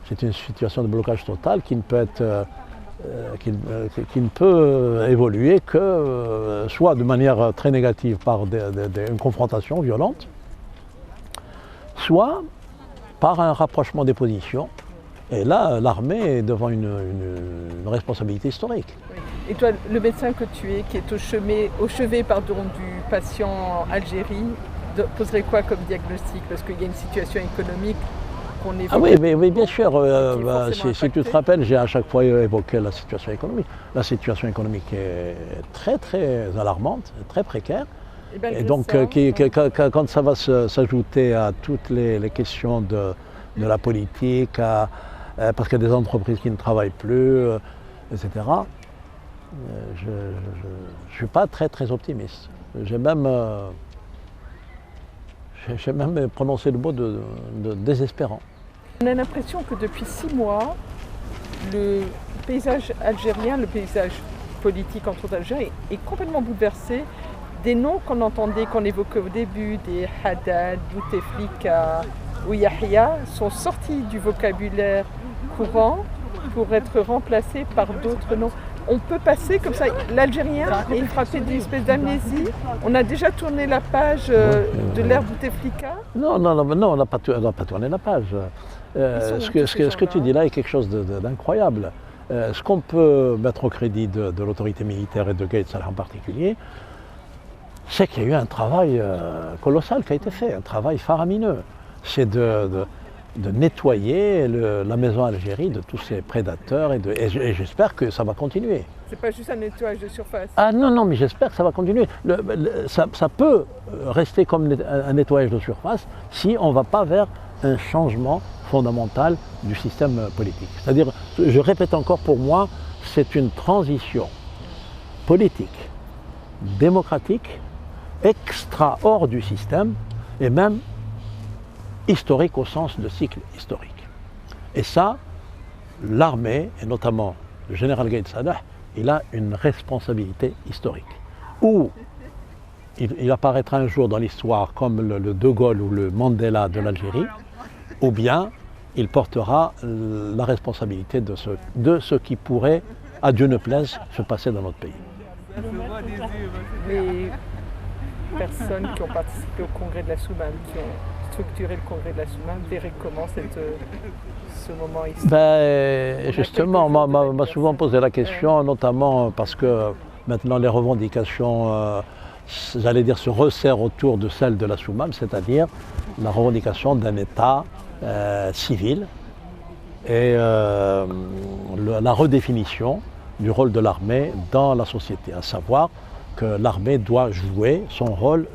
C'est une situation de blocage total qui ne peut évoluer que soit de manière très négative par une confrontation violente, soit par un rapprochement des positions. Et là, l'armée est devant une responsabilité historique. Et toi, le médecin que tu es, qui est au chevet du patient en Algérie, poserait quoi comme diagnostic? Parce qu'il y a une situation économique qu'on évoque. Ah oui, mais bien sûr. Si tu te rappelles, j'ai à chaque fois évoqué la situation économique. La situation économique est très très alarmante, très précaire. Et donc, quand ça va s'ajouter à toutes les questions de la politique, parce qu'il y a des entreprises qui ne travaillent plus, etc., je ne suis pas très très optimiste. J'ai même prononcé le mot de désespérant. On a l'impression que depuis 6 mois, le paysage algérien, le paysage politique entre autres algérien, est complètement bouleversé. Des noms qu'on entendait, qu'on évoquait au début, des Haddad, Bouteflika ou Yahya, sont sortis du vocabulaire courant pour être remplacés par d'autres noms. On peut passer comme ça, l'Algérien est frappé d'une espèce d'amnésie. On a déjà tourné la page de l'ère Bouteflika. Non, on n'a pas tourné la page. Ce que tu dis là est quelque chose d'incroyable. Ce qu'on peut mettre au crédit de l'autorité militaire et de Gaïd Salah en particulier, c'est qu'il y a eu un travail colossal qui a été fait, un travail faramineux. C'est de nettoyer la maison Algérie de tous ces prédateurs et j'espère que ça va continuer. C'est pas juste un nettoyage de surface. Ah non, mais j'espère que ça va continuer. Ça peut rester comme un nettoyage de surface si on ne va pas vers un changement fondamental du système politique. C'est-à-dire, je répète encore, pour moi, c'est une transition politique, démocratique, extra hors du système et même historique au sens de cycle historique. Et ça, l'armée, et notamment le général Gaïd Salah, il a une responsabilité historique. Ou il apparaîtra un jour dans l'histoire comme le De Gaulle ou le Mandela de l'Algérie, ou bien il portera la responsabilité de ce qui pourrait, à Dieu ne plaise, se passer dans notre pays. Les personnes qui ont participé au congrès de la Soumam, qui ont structuré le congrès de la Soumam, verraient comment ce moment historique? Justement, on m'a souvent posé la question, notamment parce que maintenant les revendications, j'allais dire, se resserrent autour de celles de la Soumam, c'est-à-dire la revendication d'un État civil et la redéfinition du rôle de l'armée dans la société, à savoir que l'armée doit jouer son rôle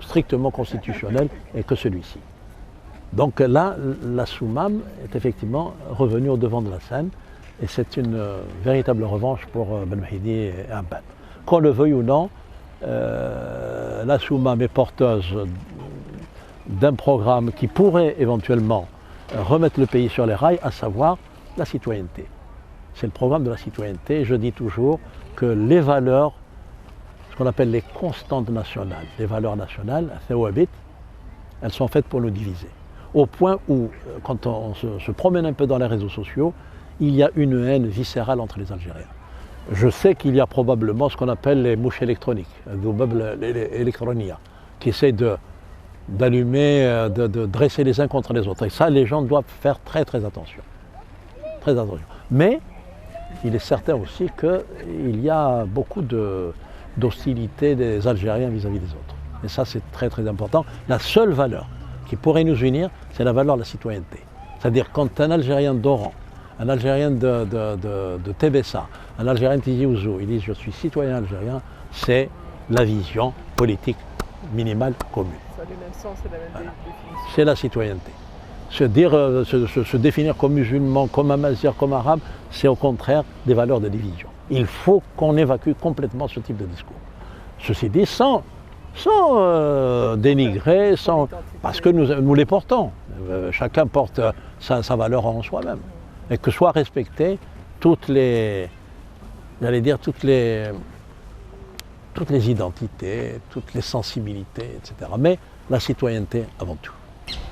strictement constitutionnel et que celui-ci. Donc là, la Soumam est effectivement revenue au devant de la scène et c'est une véritable revanche pour Ben Mahdi et Abbad. Qu'on le veuille ou non, la Soumam est porteuse d'un programme qui pourrait éventuellement remettre le pays sur les rails, à savoir la citoyenneté. C'est le programme de la citoyenneté. Je dis toujours que les valeurs, ce qu'on appelle les constantes nationales, les valeurs nationales, elles sont faites pour nous diviser. Au point où, quand on se promène un peu dans les réseaux sociaux, il y a une haine viscérale entre les Algériens. Je sais qu'il y a probablement ce qu'on appelle les mouches électroniques, qui essaient d'allumer, de dresser les uns contre les autres. Et ça, les gens doivent faire très très attention. Très attention. Mais il est certain aussi qu'il y a beaucoup d'hostilité des Algériens vis-à-vis des autres. Et ça, c'est très très important. La seule valeur qui pourrait nous unir, c'est la valeur de la citoyenneté. C'est-à-dire quand un Algérien d'Oran, un Algérien de Tébessa, un Algérien de Tizi Ouzou, il dit « je suis citoyen algérien », c'est la vision politique minimale commune. Ça a le même sens, c'est la même définition. C'est la citoyenneté. Se définir comme musulman, comme amazigh, comme arabe, c'est au contraire des valeurs de division. Il faut qu'on évacue complètement ce type de discours. Ceci dit, sans dénigrer, parce que nous les portons. Chacun porte sa valeur en soi-même. Et que soient respectées toutes les identités, toutes les sensibilités, etc. Mais la citoyenneté avant tout.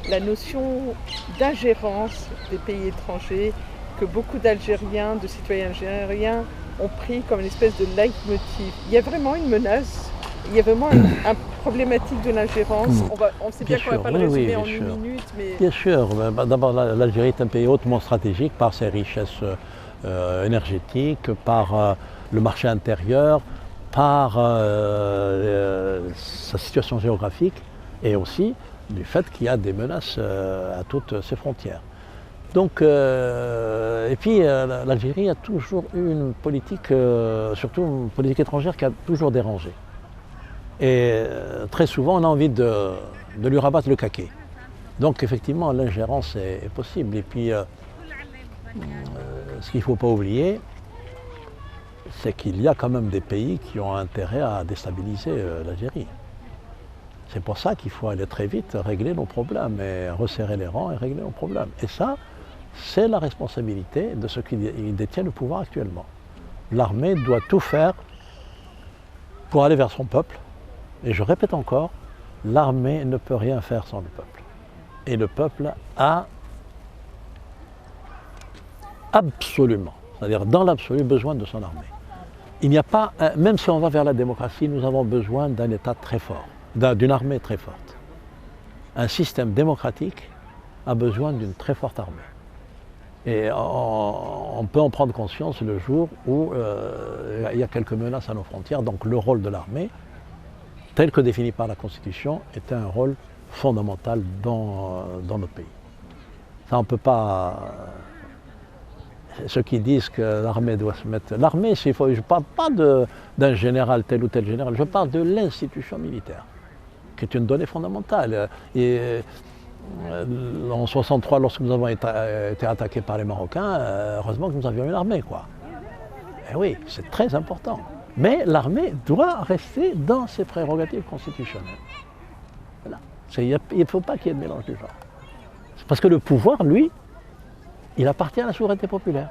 la notion d'ingérence des pays étrangers que beaucoup d'Algériens, de citoyens algériens ont pris comme une espèce de leitmotiv. Il y a vraiment une menace, il y a vraiment une problématique de l'ingérence. On sait bien qu'on ne va pas le résumer en une minute. Mais... Bien sûr, d'abord l'Algérie est un pays hautement stratégique par ses richesses énergétiques, par le marché intérieur, par sa situation géographique et aussi du fait qu'il y a des menaces à toutes ses frontières. Donc, et puis l'Algérie a toujours eu une politique, surtout une politique étrangère qui a toujours dérangé. Et très souvent on a envie de lui rabattre le caquet. Donc effectivement l'ingérence est possible. Et puis ce qu'il ne faut pas oublier, c'est qu'il y a quand même des pays qui ont intérêt à déstabiliser l'Algérie. C'est pour ça qu'il faut aller très vite régler nos problèmes et resserrer les rangs et régler nos problèmes. Et ça, c'est la responsabilité de ceux qui détiennent le pouvoir actuellement. L'armée doit tout faire pour aller vers son peuple. Et je répète encore, l'armée ne peut rien faire sans le peuple. Et le peuple a absolument, c'est-à-dire dans l'absolu, besoin de son armée. Il n'y a pas, même si on va vers la démocratie, nous avons besoin d'un État très fort, d'une armée très forte. Un système démocratique a besoin d'une très forte armée. Et on peut en prendre conscience le jour où il y a quelques menaces à nos frontières. Donc le rôle de l'armée, tel que défini par la Constitution, est un rôle fondamental dans notre pays. Ça, on ne peut pas... Ceux qui disent que l'armée doit se mettre... L'armée, je ne parle pas d'un général, tel ou tel général, je parle de l'institution militaire, qui est une donnée fondamentale. Et en 1963, lorsque nous avons été attaqués par les Marocains, heureusement que nous avions une armée, quoi. Et oui, c'est très important. Mais l'armée doit rester dans ses prérogatives constitutionnelles. Voilà. Il ne faut pas qu'il y ait de mélange du genre. Parce que le pouvoir, lui, il appartient à la souveraineté populaire.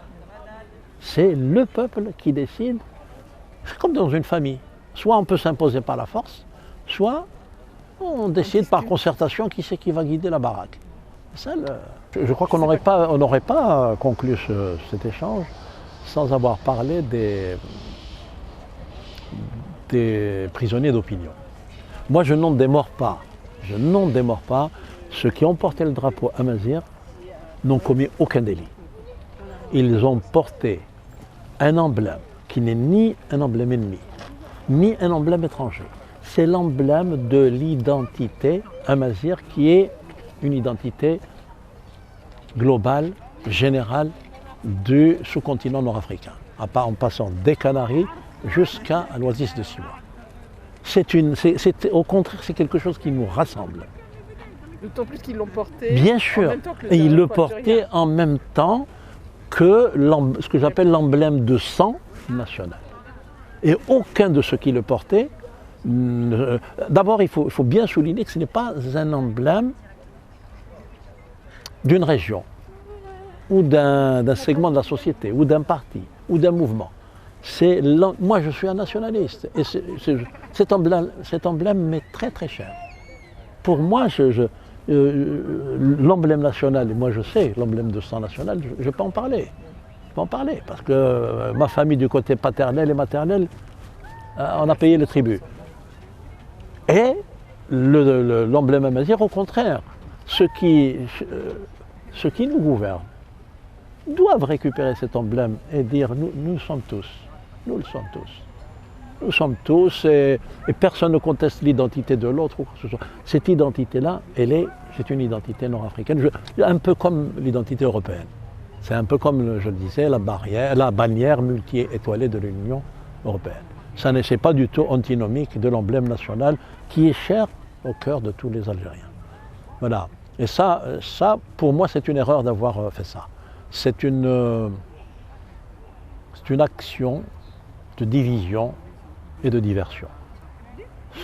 C'est le peuple qui décide. C'est comme dans une famille. Soit on peut s'imposer par la force, soit on décide par concertation qui c'est qui va guider la baraque. Ça, je crois qu'on n'aurait pas conclu cet échange sans avoir parlé des prisonniers d'opinion. Moi, je n'en démords pas. Je n'en démords pas. Ceux qui ont porté le drapeau Amazigh n'ont commis aucun délit. Ils ont porté un emblème qui n'est ni un emblème ennemi, ni un emblème étranger. C'est l'emblème de l'identité Amazigh qui est une identité globale, générale du sous-continent nord-africain, en passant des Canaries jusqu'à l'Oasis de Siwa. Au contraire, c'est quelque chose qui nous rassemble. D'autant plus qu'ils l'ont porté. Bien sûr, et ils le portaient en même temps que ce que j'appelle l'emblème de sang national. Et aucun de ceux qui le portaient, d'abord il faut bien souligner que ce n'est pas un emblème d'une région, ou d'un segment de la société, ou d'un parti, ou d'un mouvement. Moi je suis un nationaliste, et cet emblème m'est très très cher. Pour moi, l'emblème national, et moi je sais, l'emblème de sang national, je peux en parler. Je peux en parler, parce que ma famille du côté paternel et maternel, on a payé le tribut. Et l'emblème Amazigh, au contraire, ceux qui nous gouvernent doivent récupérer cet emblème et dire nous sommes tous, nous le sommes tous. Nous sommes tous, et personne ne conteste l'identité de l'autre ou quoi que ce soit. Cette identité-là, c'est une identité nord-africaine, un peu comme l'identité européenne. C'est un peu comme, je le disais, la bannière multi-étoilée de l'Union européenne. Ça n'est pas du tout antinomique de l'emblème national qui est cher au cœur de tous les Algériens. Voilà. Et ça pour moi, c'est une erreur d'avoir fait ça. C'est une action de division et de diversion.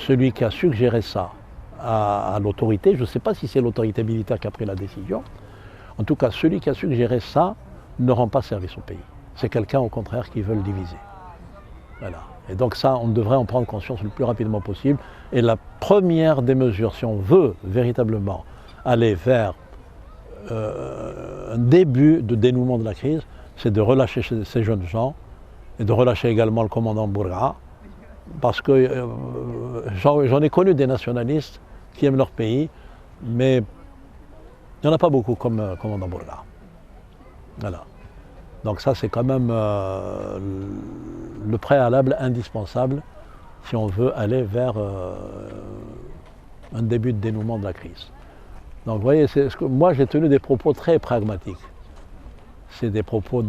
Celui qui a suggéré ça à l'autorité, je ne sais pas si c'est l'autorité militaire qui a pris la décision, en tout cas celui qui a suggéré ça ne rend pas service au pays. C'est quelqu'un au contraire qui veut le diviser. Voilà. Et donc ça, on devrait en prendre conscience le plus rapidement possible. Et la première des mesures, si on veut véritablement aller vers un début de dénouement de la crise, c'est de relâcher ces jeunes gens et de relâcher également le commandant Bourga, parce que j'en ai connu des nationalistes qui aiment leur pays, mais il n'y en a pas beaucoup comme commandant Bourga. Voilà. Donc ça c'est quand même le préalable indispensable si on veut aller vers un début de dénouement de la crise. Donc vous voyez, moi j'ai tenu des propos très pragmatiques. C'est des propos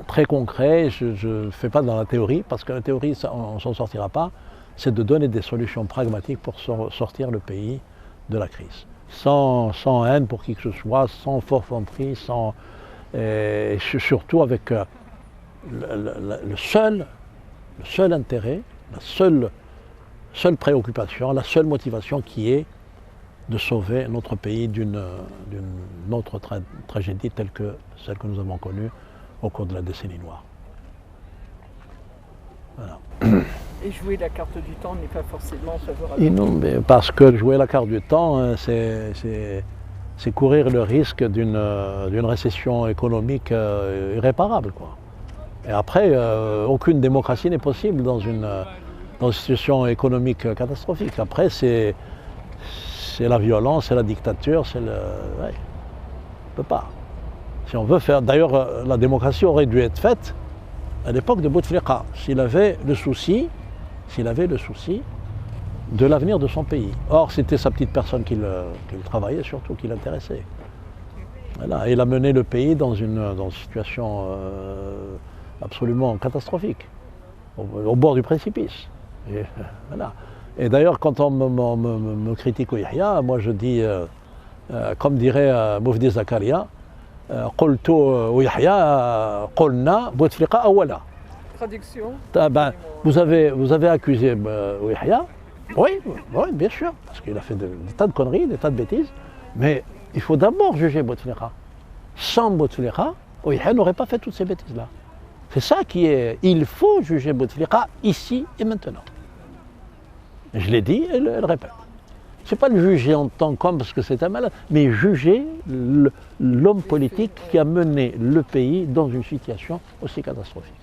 très concrets, je ne fais pas dans la théorie, parce que la théorie, on ne s'en sortira pas. C'est de donner des solutions pragmatiques pour sortir le pays de la crise. Sans haine pour qui que ce soit, sans forfanterie, et surtout avec le seul intérêt, la seule préoccupation, la seule motivation qui est de sauver notre pays d'une autre tragédie telle que celle que nous avons connue au cours de la décennie noire. Voilà. Et jouer la carte du temps n'est pas forcément favorable. Et non, mais parce que jouer la carte du temps, c'est courir le risque d'une récession économique irréparable, quoi. Et après, aucune démocratie n'est possible dans une situation économique catastrophique. Après, c'est la violence, c'est la dictature, c'est le... Ouais, on ne peut pas. Si on veut faire... D'ailleurs, la démocratie aurait dû être faite à l'époque de Bouteflika, s'il avait le souci de l'avenir de son pays. Or, c'était sa petite personne qui le travaillait, surtout qui l'intéressait. Voilà. Et il a mené le pays dans une situation absolument catastrophique, au bord du précipice. Et, voilà. Et d'ailleurs, quand on me critique au Yahya, moi je dis, comme dirait Moufdi Zakaria, قلت ويحيى قلنا بوتفليقة أولا. Traduction. Vous avez accusé Yahya, oui, bien sûr, parce qu'il a fait des tas de conneries, des tas de bêtises, mais il faut d'abord juger Bouteflika. Sans Bouteflika, Yahya n'aurait pas fait toutes ces bêtises-là. C'est ça qui est... Il faut juger Bouteflika ici et maintenant. Je l'ai dit et le répète. Ce n'est pas le juger en tant qu'homme parce que c'est un malade, mais juger l'homme politique qui a mené le pays dans une situation aussi catastrophique.